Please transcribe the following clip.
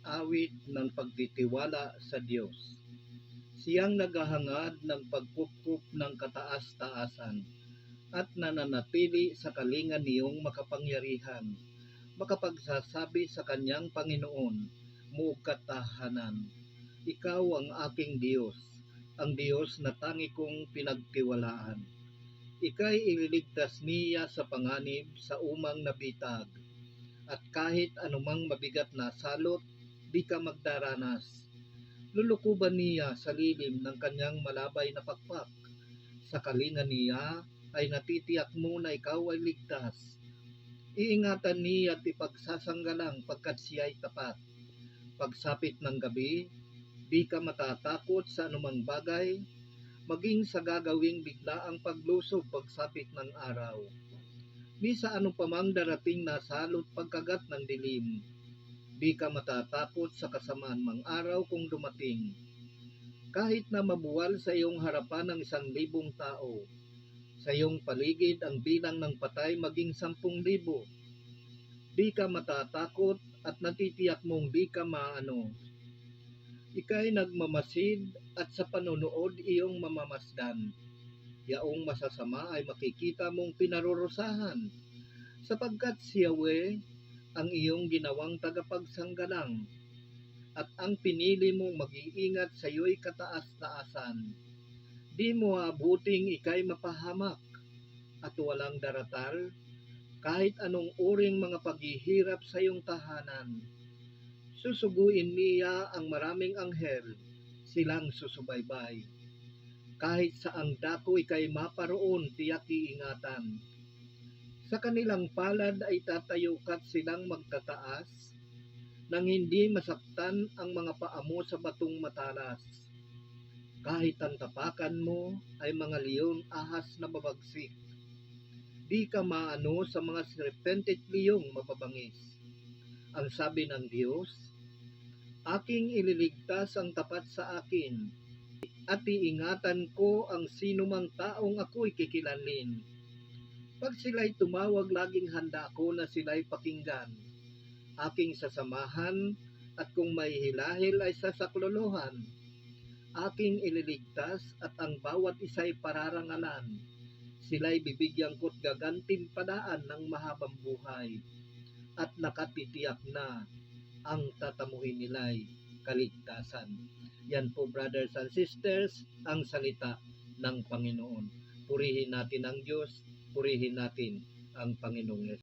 awit ng pagtitiwala sa Diyos. Siyang naghahangad ng pagkupkup ng kataas-taasan at nananatili sa kalinga niyong makapangyarihan, makapagsasabi sa kanyang Panginoon, muog katahanan. Ikaw ang aking Diyos, ang Diyos na tangi kong pinagtiwalaan. Ika'y ililigtas niya sa panganib sa umang nabitag, at kahit anumang mabigat na salot, di ka magdaranas. Lulukuban niya sa lilim ng kanyang malabay na pakpak. Sa kalinga niya ay natitiyak mo na ikaw ay ligtas. Iingatan niya at ipagsasanggalang pagkat siya ay tapat. Pagsapit ng gabi, di ka matatakot sa anumang bagay, maging sa gagawing biglaang paglusob pagsapit ng araw. Di sa anumang darating na salot pagkagat ng dilim, di ka matatakot sa kasamaan mang araw kung dumating. Kahit na mabuwal sa iyong harapan ng 1,000 tao, sa iyong paligid ang bilang ng patay maging 10,000, di ka matatakot at natitiyak mong di ka maano. Ika'y nagmamasid at sa panonood iyong mamamasdan. Yaong masasama ay makikita mong pinarurusahan, sapagkat si Yahweh ang iyong ginawang tagapagsanggalang, at ang pinili mong mag-iingat sa iyo'y kataas-taasan. Di mo abuting ika'y mapahamak at walang daratal, kahit anong uring mga paghihirap sa iyong tahanan. Susuguin niya ang maraming anghel, silang susubaybay. Kahit saang dako ika'y maparoon, tiyak iingatan. Sa kanilang palad ay tatayukat silang magtataas, nang hindi masaktan ang mga paa mo sa batong matalas. Kahit ang tapakan mo ay mga leon ahas na babagsik, di ka maano sa mga serpente at liyong mababangis. Ang sabi ng Diyos, aking ililigtas ang tapat sa akin, at iingatan ko ang sinumang taong ako'y kikilanlin. Pag sila'y tumawag, laging handa ako na sila'y pakinggan. Aking sasamahan, at kung may hilahil ay sasaklolohan. Aking ililigtas at ang bawat isa'y pararangalan. Sila'y bibigyan ko't gagantimpalaan ng mahabang buhay, at nakatitiyak na ang tatamuhin nila'y kaligtasan. Yan po, brothers and sisters, ang salita ng Panginoon. Purihin natin ang Diyos, purihin natin ang Panginoong Yesus.